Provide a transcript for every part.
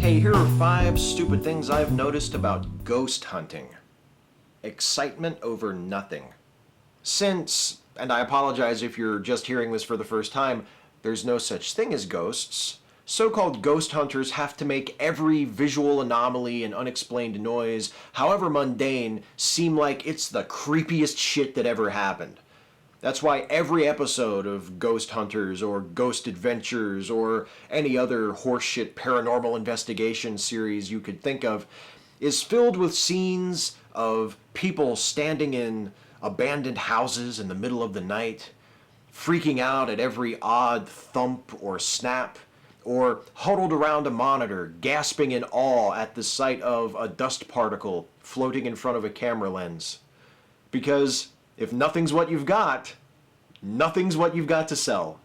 Hey, here are 5 stupid things I've noticed about ghost hunting. Excitement over nothing. Since, and I apologize if you're just hearing this for the first time, there's no such thing as ghosts, so-called ghost hunters have to make every visual anomaly and unexplained noise, however mundane, seem like it's the creepiest shit that ever happened. That's why every episode of Ghost Hunters or Ghost Adventures or any other horseshit paranormal investigation series you could think of is filled with scenes of people standing in abandoned houses in the middle of the night, freaking out at every odd thump or snap, or huddled around a monitor, gasping in awe at the sight of a dust particle floating in front of a camera lens. Because if nothing's what you've got, nothing's what you've got to sell.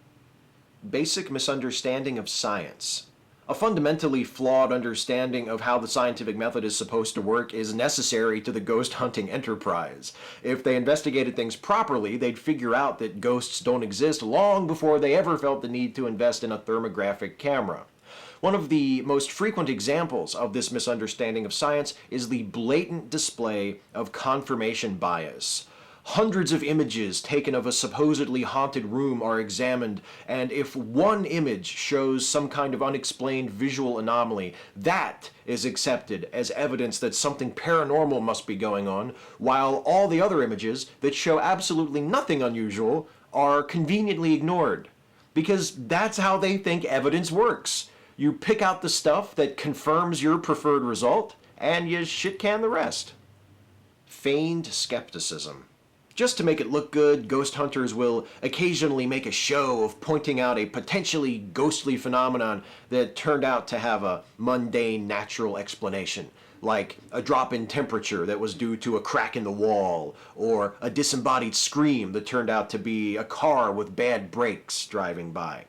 Basic misunderstanding of science. A fundamentally flawed understanding of how the scientific method is supposed to work is necessary to the ghost hunting enterprise. If they investigated things properly, they'd figure out that ghosts don't exist long before they ever felt the need to invest in a thermographic camera. One of the most frequent examples of this misunderstanding of science is the blatant display of confirmation bias. Hundreds of images taken of a supposedly haunted room are examined, and if one image shows some kind of unexplained visual anomaly, that is accepted as evidence that something paranormal must be going on, while all the other images that show absolutely nothing unusual are conveniently ignored. Because that's how they think evidence works. You pick out the stuff that confirms your preferred result, and you shit-can the rest. Feigned skepticism. Just to make it look good, ghost hunters will occasionally make a show of pointing out a potentially ghostly phenomenon that turned out to have a mundane natural explanation, like a drop in temperature that was due to a crack in the wall, or a disembodied scream that turned out to be a car with bad brakes driving by.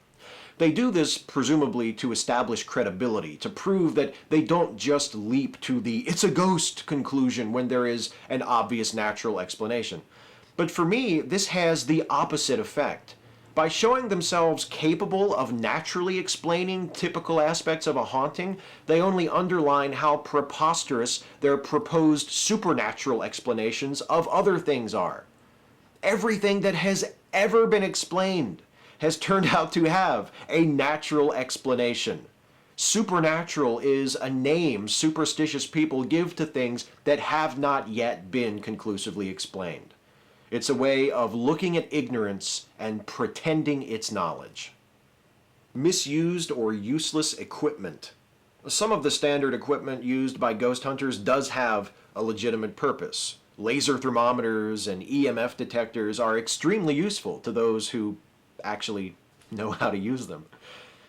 They do this presumably to establish credibility, to prove that they don't just leap to the "it's a ghost" conclusion when there is an obvious natural explanation. But for me, this has the opposite effect. By showing themselves capable of naturally explaining typical aspects of a haunting, they only underline how preposterous their proposed supernatural explanations of other things are. Everything that has ever been explained has turned out to have a natural explanation. Supernatural is a name superstitious people give to things that have not yet been conclusively explained. It's a way of looking at ignorance and pretending it's knowledge. Misused or useless equipment. Some of the standard equipment used by ghost hunters does have a legitimate purpose. Laser thermometers and EMF detectors are extremely useful to those who actually know how to use them.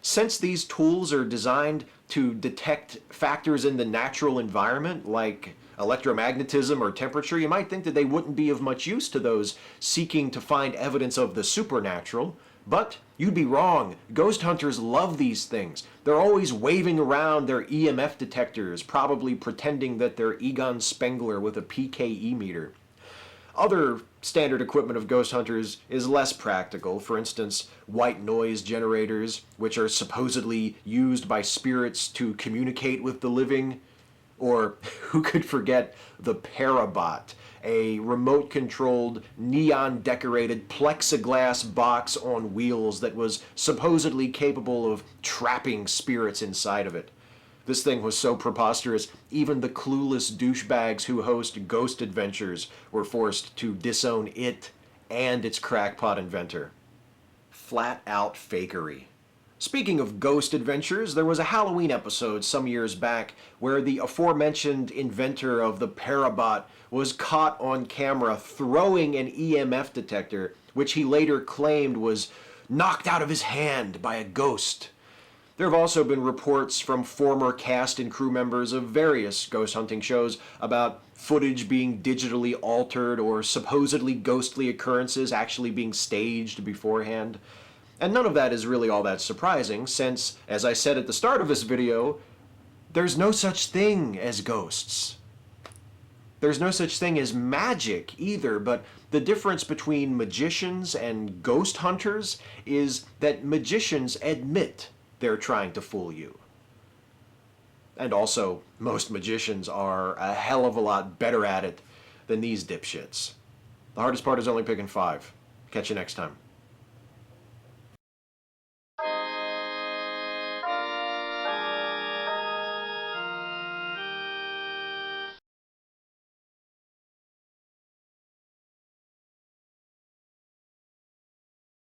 Since these tools are designed to detect factors in the natural environment, like electromagnetism or temperature, you might think that they wouldn't be of much use to those seeking to find evidence of the supernatural. But you'd be wrong. Ghost hunters love these things. They're always waving around their EMF detectors, probably pretending that they're Egon Spengler with a PKE meter. Other standard equipment of ghost hunters is less practical. For instance, white noise generators, which are supposedly used by spirits to communicate with the living. Or who could forget the Parabot, a remote-controlled, neon-decorated plexiglass box on wheels that was supposedly capable of trapping spirits inside of it. This thing was so preposterous, even the clueless douchebags who host Ghost Adventures were forced to disown it and its crackpot inventor. Flat-out fakery. Speaking of Ghost Adventures, there was a Halloween episode some years back where the aforementioned inventor of the Parabot was caught on camera throwing an EMF detector, which he later claimed was knocked out of his hand by a ghost. There have also been reports from former cast and crew members of various ghost hunting shows about footage being digitally altered or supposedly ghostly occurrences actually being staged beforehand. And none of that is really all that surprising, since, as I said at the start of this video, there's no such thing as ghosts. There's no such thing as magic either, but the difference between magicians and ghost hunters is that magicians admit they're trying to fool you. And also, most magicians are a hell of a lot better at it than these dipshits. The hardest part is only picking 5. Catch you next time.